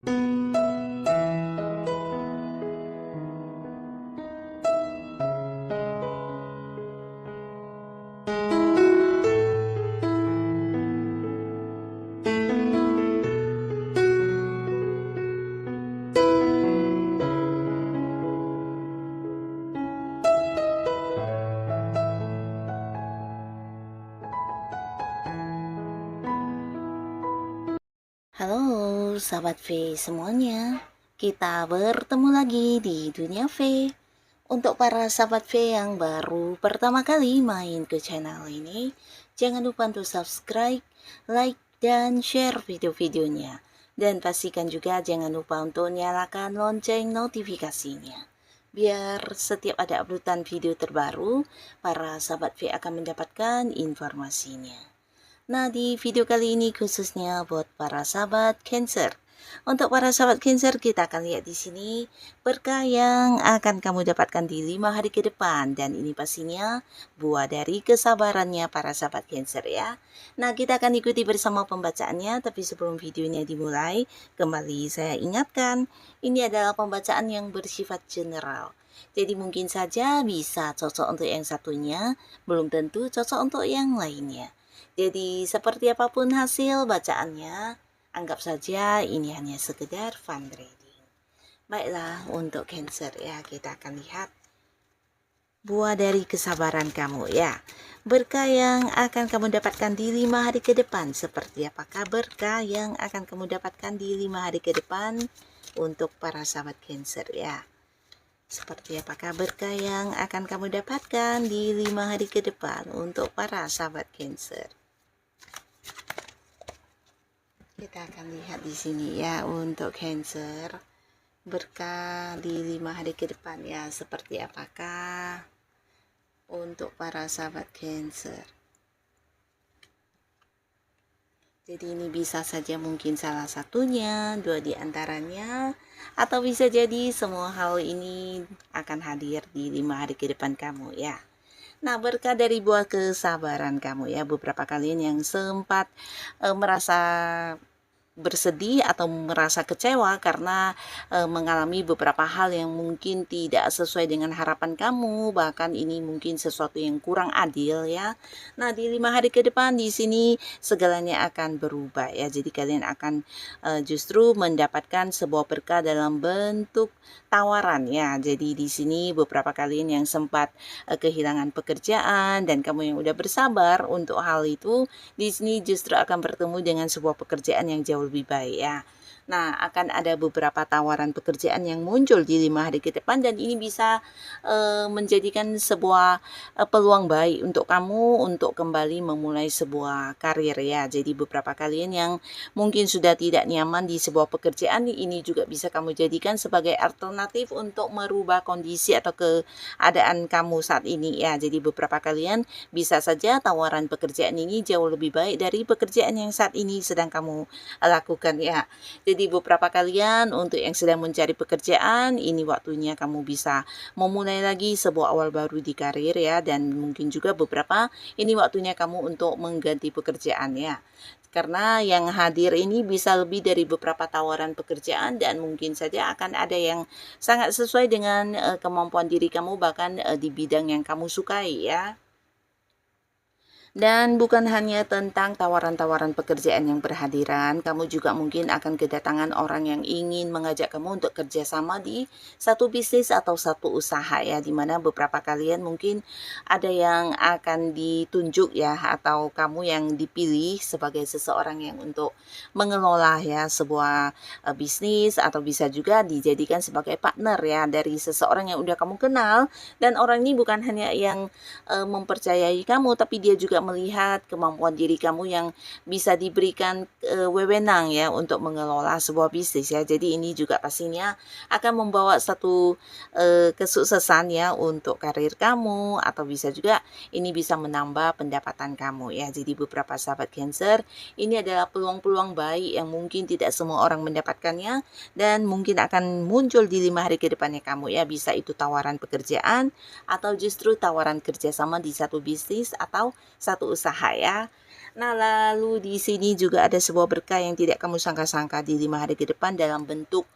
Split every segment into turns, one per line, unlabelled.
Halo sahabat V semuanya, kita bertemu lagi di Dunia V. Untuk para sahabat V yang baru pertama kali main ke channel ini, jangan lupa untuk subscribe, like, dan share video-videonya. Dan pastikan juga jangan lupa untuk nyalakan lonceng notifikasinya. Biar setiap ada uploadan video terbaru, para sahabat V akan mendapatkan informasinya. Nah, di video kali ini khususnya buat para sahabat Cancer. Untuk para sahabat Cancer, kita akan lihat di sini berkah yang akan kamu dapatkan di 5 hari ke depan, dan ini pastinya buah dari kesabarannya para sahabat Cancer ya. Nah, kita akan ikuti bersama pembacaannya, tapi sebelum videonya dimulai, kembali saya ingatkan, ini adalah pembacaan yang bersifat general. Jadi mungkin saja bisa cocok untuk yang satunya, belum tentu cocok untuk yang lainnya. Jadi seperti apapun hasil bacaannya, anggap saja ini hanya sekedar fun reading. Baiklah, untuk Cancer ya, kita akan lihat buah dari kesabaran kamu ya. Berkah yang akan kamu dapatkan di 5 hari ke depan. Seperti apakah berkah yang akan kamu dapatkan di 5 hari ke depan untuk para sahabat Cancer ya. Seperti apakah berkah yang akan kamu dapatkan di 5 hari ke depan untuk para sahabat Cancer. Kita akan lihat di sini ya untuk Cancer, berkah di 5 hari ke depan ya, seperti apakah untuk para sahabat Cancer. Jadi ini bisa saja mungkin salah satunya, 2 di antaranya, atau bisa jadi semua hal ini akan hadir di 5 hari ke depan kamu ya. Nah, berkah dari buah kesabaran kamu ya, beberapa kalian yang sempat merasa bersedih atau merasa kecewa karena mengalami beberapa hal yang mungkin tidak sesuai dengan harapan kamu, bahkan ini mungkin sesuatu yang kurang adil ya. Nah, di 5 hari ke depan di sini segalanya akan berubah ya. Jadi kalian akan justru mendapatkan sebuah berkah dalam bentuk tawaran ya. Jadi di sini beberapa kalian yang sempat kehilangan pekerjaan dan kamu yang udah bersabar untuk hal itu, di sini justru akan bertemu dengan sebuah pekerjaan yang jauh lebih baik ya. Nah, akan ada beberapa tawaran pekerjaan yang muncul di 5 hari ke depan, dan ini bisa menjadikan sebuah peluang baik untuk kamu untuk kembali memulai sebuah karir ya. Jadi beberapa kalian yang mungkin sudah tidak nyaman di sebuah pekerjaan, ini juga bisa kamu jadikan sebagai alternatif untuk merubah kondisi atau keadaan kamu saat ini ya. Jadi beberapa kalian bisa saja tawaran pekerjaan ini jauh lebih baik dari pekerjaan yang saat ini sedang kamu lakukan ya. Jadi beberapa kalian untuk yang sedang mencari pekerjaan, ini waktunya kamu bisa memulai lagi sebuah awal baru di karir ya, dan mungkin juga beberapa ini waktunya kamu untuk mengganti pekerjaan ya. Karena yang hadir ini bisa lebih dari beberapa tawaran pekerjaan, dan mungkin saja akan ada yang sangat sesuai dengan kemampuan diri kamu, bahkan di bidang yang kamu sukai ya. Dan bukan hanya tentang tawaran-tawaran pekerjaan yang berhadiran, kamu juga mungkin akan kedatangan orang yang ingin mengajak kamu untuk kerjasama di satu bisnis atau satu usaha ya, dimana beberapa kalian mungkin ada yang akan ditunjuk ya, atau kamu yang dipilih sebagai seseorang yang untuk mengelola ya sebuah bisnis, atau bisa juga dijadikan sebagai partner ya dari seseorang yang udah kamu kenal, dan orang ini bukan hanya yang mempercayai kamu, tapi dia juga melihat kemampuan diri kamu yang bisa diberikan wewenang ya untuk mengelola sebuah bisnis ya. Jadi ini juga pastinya akan membawa satu kesuksesan ya untuk karir kamu, atau bisa juga ini bisa menambah pendapatan kamu ya. Jadi beberapa sahabat Cancer, ini adalah peluang-peluang baik yang mungkin tidak semua orang mendapatkannya, dan mungkin akan muncul di 5 hari ke depannya kamu ya. Bisa itu tawaran pekerjaan, atau justru tawaran kerjasama di satu bisnis atau satu usaha ya. Nah, lalu di sini juga ada sebuah berkah yang tidak kamu sangka-sangka di 5 hari ke depan dalam bentuk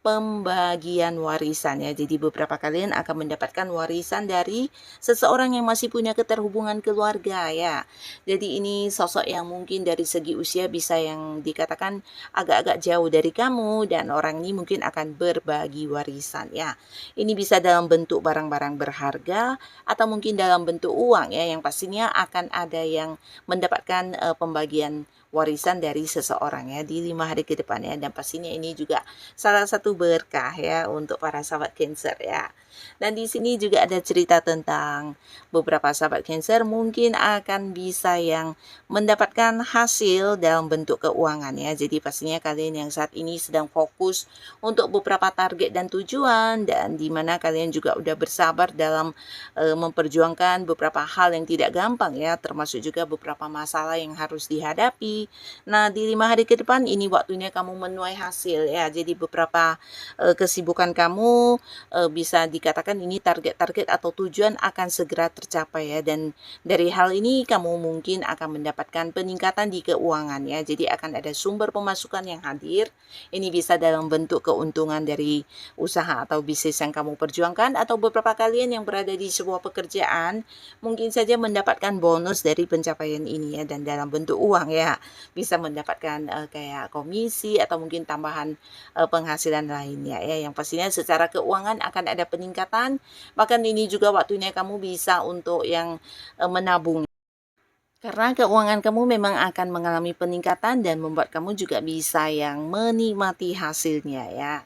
pembagian warisan ya. Jadi beberapa kalian akan mendapatkan warisan dari seseorang yang masih punya keterhubungan keluarga ya. Jadi ini sosok yang mungkin dari segi usia bisa yang dikatakan agak-agak jauh dari kamu, dan orang ini mungkin akan berbagi warisan ya. Ini bisa dalam bentuk barang-barang berharga atau mungkin dalam bentuk uang ya, yang pastinya akan ada yang mendapatkan pembagian warisan dari seseorang ya di 5 hari ke depan ya, dan pastinya ini juga salah satu berkah ya untuk para sahabat Cancer ya. Dan di sini juga ada cerita tentang beberapa sahabat Cancer mungkin akan bisa yang mendapatkan hasil dalam bentuk keuangan ya. Jadi pastinya kalian yang saat ini sedang fokus untuk beberapa target dan tujuan, dan di mana kalian juga udah bersabar dalam memperjuangkan beberapa hal yang tidak gampang ya, termasuk juga beberapa masalah yang harus dihadapi. Nah, di 5 hari ke depan ini waktunya kamu menuai hasil ya. Jadi beberapa kesibukan kamu bisa dikatakan ini target-target atau tujuan akan segera tercapai ya, dan dari hal ini kamu mungkin akan mendapatkan peningkatan di keuangan ya. Jadi akan ada sumber pemasukan yang hadir. Ini bisa dalam bentuk keuntungan dari usaha atau bisnis yang kamu perjuangkan, atau beberapa kalian yang berada di sebuah pekerjaan mungkin saja mendapatkan bonus dari pencapaian ini ya, dan dalam bentuk uang ya. Bisa mendapatkan kayak komisi atau mungkin tambahan penghasilan lainnya ya, yang pastinya secara keuangan akan ada peningkatan. Bahkan ini juga waktunya kamu bisa untuk yang menabung, karena keuangan kamu memang akan mengalami peningkatan dan membuat kamu juga bisa yang menikmati hasilnya ya.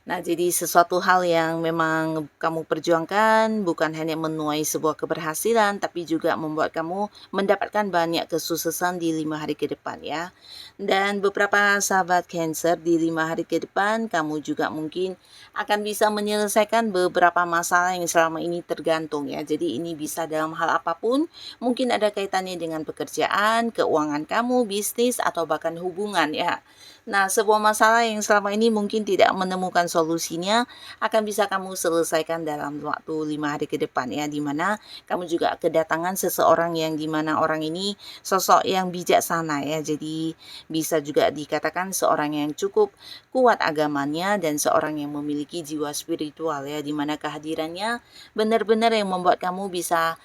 Nah, jadi sesuatu hal yang memang kamu perjuangkan bukan hanya menuai sebuah keberhasilan, tapi juga membuat kamu mendapatkan banyak kesuksesan di 5 hari ke depan ya. Dan beberapa sahabat Cancer di 5 hari ke depan, kamu juga mungkin akan bisa menyelesaikan beberapa masalah yang selama ini tergantung ya. Jadi ini bisa dalam hal apapun, mungkin ada kaitannya dengan pekerjaan, keuangan kamu, bisnis, atau bahkan hubungan ya. Nah, sebuah masalah yang selama ini mungkin tidak menemukan solusinya akan bisa kamu selesaikan dalam waktu 5 hari ke depan ya, dimana kamu juga kedatangan seseorang yang dimana orang ini sosok yang bijaksana ya. Jadi bisa juga dikatakan seorang yang cukup kuat agamanya dan seorang yang memiliki jiwa spiritual ya, dimana kehadirannya benar-benar yang membuat kamu bisa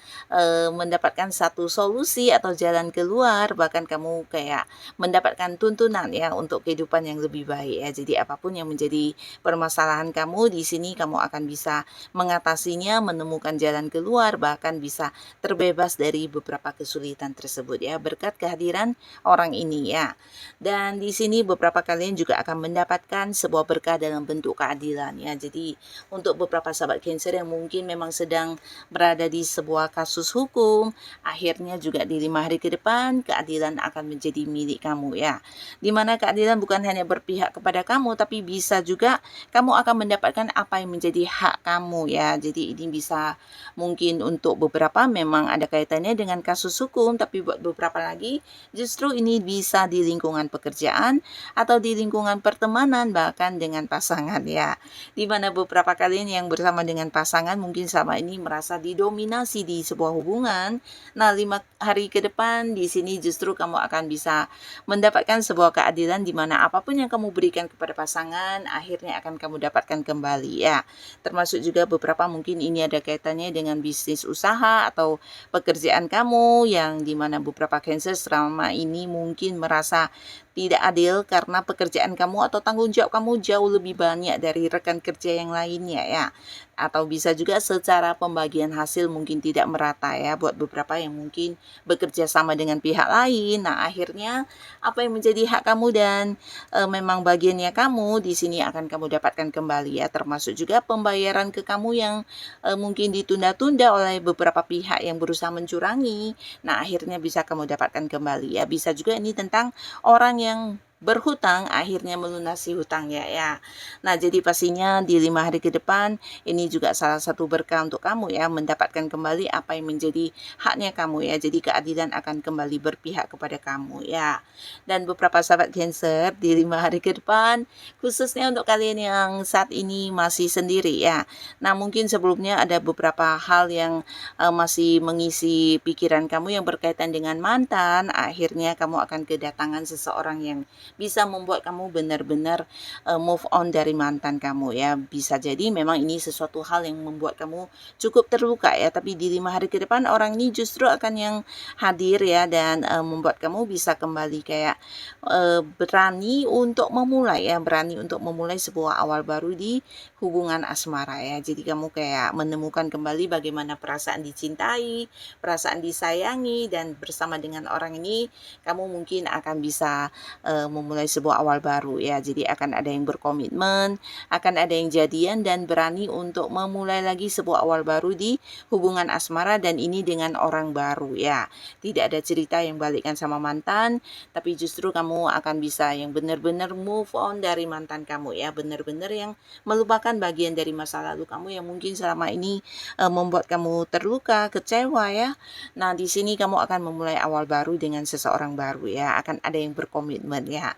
mendapatkan satu solusi atau jalan keluar, bahkan kamu kayak mendapatkan tuntunan ya untuk kehidupan yang lebih baik ya. Jadi apapun yang menjadi permasalahan kamu di sini, kamu akan bisa mengatasinya, menemukan jalan keluar, bahkan bisa terbebas dari beberapa kesulitan tersebut ya, berkat kehadiran orang ini ya. Dan di sini beberapa kalian juga akan mendapatkan sebuah berkah dalam bentuk keadilan ya. Jadi untuk beberapa sahabat Cancer yang mungkin memang sedang berada di sebuah kasus hukum, akhirnya juga di 5 hari ke depan keadilan akan menjadi milik kamu ya. Dimana keadilan bukan hanya berpihak kepada kamu, tapi bisa juga kamu akan mendapatkan apa yang menjadi hak kamu ya. Jadi ini bisa mungkin untuk beberapa memang ada kaitannya dengan kasus hukum, tapi buat beberapa lagi justru ini bisa di lingkungan pekerjaan atau di lingkungan pertemanan, bahkan dengan pasangan ya. Dimana beberapa kalian yang bersama dengan pasangan mungkin sama ini merasa didominasi di sebuah hubungan. Nah, 5 hari ke depan di sini justru kamu akan bisa mendapatkan sebuah keadilan di mana apapun yang kamu berikan kepada pasangan akhirnya akan kamu dapatkan kembali ya. Termasuk juga beberapa mungkin ini ada kaitannya dengan bisnis usaha atau pekerjaan kamu, yang dimana beberapa Cancer selama ini mungkin merasa tidak adil karena pekerjaan kamu atau tanggung jawab kamu jauh lebih banyak dari rekan kerja yang lainnya ya. Atau bisa juga secara pembagian hasil mungkin tidak merata ya buat beberapa yang mungkin bekerja sama dengan pihak lain. Nah, akhirnya apa yang menjadi hak kamu dan memang bagiannya kamu di sini akan kamu dapatkan kembali ya, termasuk juga pembayaran ke kamu yang mungkin ditunda-tunda oleh beberapa pihak yang berusaha mencurangi. Nah, akhirnya bisa kamu dapatkan kembali ya. Bisa juga ini tentang orang yang berhutang akhirnya melunasi hutangnya ya. Nah, jadi pastinya di 5 hari ke depan ini juga salah satu berkah untuk kamu ya, mendapatkan kembali apa yang menjadi haknya kamu ya. Jadi keadilan akan kembali berpihak kepada kamu ya. Dan beberapa sahabat Cancer di 5 hari ke depan khususnya untuk kalian yang saat ini masih sendiri ya. Nah, mungkin sebelumnya ada beberapa hal yang masih mengisi pikiran kamu yang berkaitan dengan mantan, akhirnya kamu akan kedatangan seseorang yang bisa membuat kamu benar-benar move on dari mantan kamu ya. Bisa jadi memang ini sesuatu hal yang membuat kamu cukup terluka ya, tapi di 5 hari ke depan orang ini justru akan yang hadir ya, dan membuat kamu bisa kembali kayak berani untuk memulai ya, berani untuk memulai sebuah awal baru di hubungan asmara ya. Jadi kamu kayak menemukan kembali bagaimana perasaan dicintai, perasaan disayangi, dan bersama dengan orang ini kamu mungkin akan bisa memulai sebuah awal baru ya. Jadi akan ada yang berkomitmen, akan ada yang jadian dan berani untuk memulai lagi sebuah awal baru di hubungan asmara, dan ini dengan orang baru ya. Tidak ada cerita yang balikkan sama mantan, tapi justru kamu akan bisa yang benar-benar move on dari mantan kamu ya, benar-benar yang melupakan bagian dari masa lalu kamu yang mungkin selama ini membuat kamu terluka, kecewa ya. Nah, di sini kamu akan memulai awal baru dengan seseorang baru ya, akan ada yang berkomitmen ya.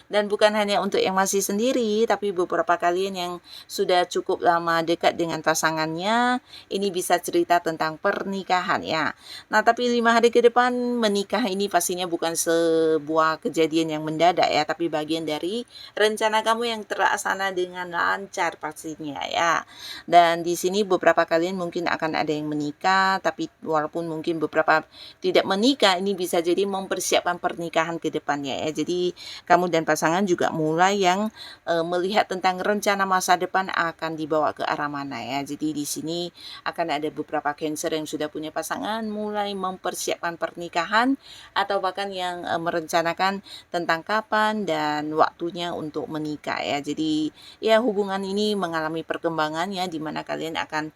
Dan bukan hanya untuk yang masih sendiri, tapi beberapa kalian yang sudah cukup lama dekat dengan pasangannya, ini bisa cerita tentang pernikahan ya. Nah, tapi 5 hari ke depan menikah ini pastinya bukan sebuah kejadian yang mendadak ya, tapi bagian dari rencana kamu yang terlaksana dengan lancar pastinya ya. Dan di sini beberapa kalian mungkin akan ada yang menikah, tapi walaupun mungkin beberapa tidak menikah, ini bisa jadi mempersiapkan pernikahan ke depannya ya. Jadi kamu dan pasangan juga mulai yang melihat tentang rencana masa depan akan dibawa ke arah mana ya. Jadi di sini akan ada beberapa Cancer yang sudah punya pasangan mulai mempersiapkan pernikahan, atau bahkan yang merencanakan tentang kapan dan waktunya untuk menikah ya. Jadi ya hubungan ini mengalami perkembangan ya, di mana kalian akan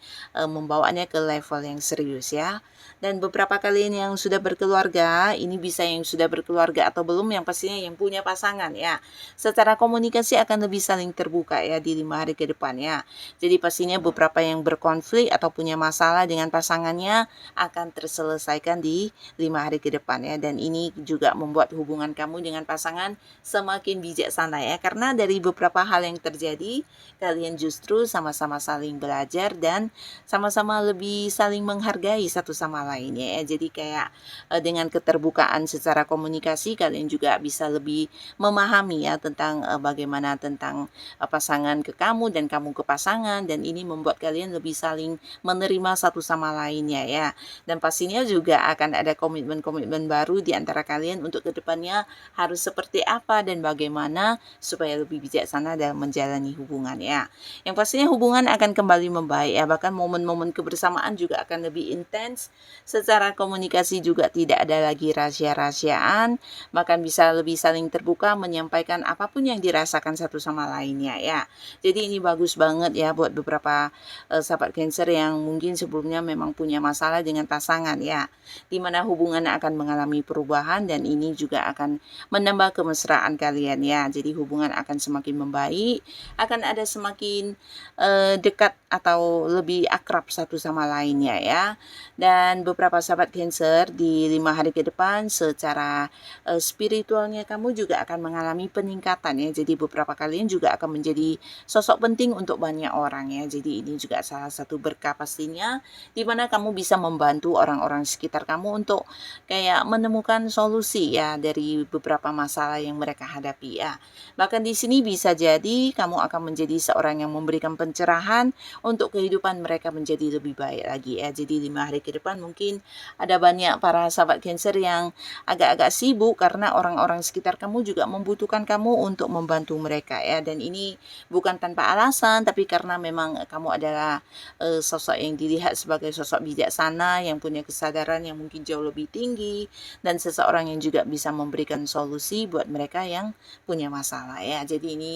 membawanya ke level yang serius ya. Dan beberapa kalian yang sudah berkeluarga, ini bisa yang sudah berkeluarga atau belum, yang pastinya yang punya pasangan ya. Secara komunikasi akan lebih saling terbuka ya di 5 hari ke depan ya. Jadi pastinya beberapa yang berkonflik atau punya masalah dengan pasangannya akan terselesaikan di 5 hari ke depan ya. Dan ini juga membuat hubungan kamu dengan pasangan semakin bijaksana ya, karena dari beberapa hal yang terjadi, kalian justru sama-sama saling belajar dan sama-sama lebih saling menghargai satu sama lainnya ya. Jadi kayak dengan keterbukaan secara komunikasi, kalian juga bisa lebih memahami ya tentang bagaimana tentang pasangan ke kamu dan kamu ke pasangan, dan ini membuat kalian lebih saling menerima satu sama lainnya ya. Dan pastinya juga akan ada komitmen-komitmen baru di antara kalian untuk kedepannya harus seperti apa dan bagaimana supaya lebih bijaksana dalam menjalani hubungan ya. Yang pastinya hubungan akan kembali membaik ya, bahkan momen-momen kebersamaan juga akan lebih intens. Secara komunikasi juga tidak ada lagi rahasia-rahasiaan, bahkan bisa lebih saling terbuka menyampaikan apapun yang dirasakan satu sama lainnya ya. Jadi ini bagus banget ya buat beberapa sahabat Cancer yang mungkin sebelumnya memang punya masalah dengan pasangan ya, dimana hubungan akan mengalami perubahan, dan ini juga akan menambah kemesraan kalian ya. Jadi hubungan akan semakin membaik, akan ada semakin dekat atau lebih akrab satu sama lainnya ya. Dan beberapa sahabat Cancer di 5 hari ke depan secara spiritualnya kamu juga akan mengalami peningkatan ya. Jadi beberapa kalian juga akan menjadi sosok penting untuk banyak orang ya. Jadi ini juga salah satu berkah pastinya, di mana kamu bisa membantu orang-orang sekitar kamu untuk kayak menemukan solusi ya dari beberapa masalah yang mereka hadapi ya. Bahkan di sini bisa jadi kamu akan menjadi seorang yang memberikan pencerahan untuk kehidupan mereka menjadi lebih baik lagi ya. Jadi 5 hari ke depan mungkin ada banyak para sahabat Cancer yang agak-agak sibuk karena orang-orang sekitar kamu juga membutuhkan kamu untuk membantu mereka ya. Dan ini bukan tanpa alasan, tapi karena memang kamu adalah sosok yang dilihat sebagai sosok bijaksana yang punya kesadaran yang mungkin jauh lebih tinggi, dan seseorang yang juga bisa memberikan solusi buat mereka yang punya masalah ya. Jadi ini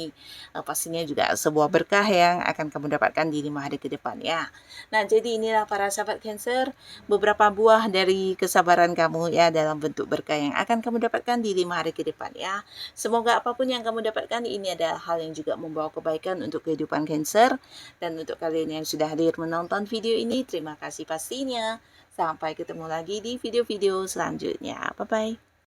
pastinya juga sebuah berkah yang akan kamu dapatkan di 5 hari ke depan ya. Nah, jadi inilah para sahabat Cancer, beberapa buah dari kesabaran kamu ya dalam bentuk berkah yang akan kamu dapatkan di 5 hari ke depan ya. Semoga apapun yang kamu dapatkan ini adalah hal yang juga membawa kebaikan untuk kehidupan Cancer. Dan untuk kalian yang sudah hadir menonton video ini, terima kasih pastinya. Sampai ketemu lagi di video-video selanjutnya. Bye-bye.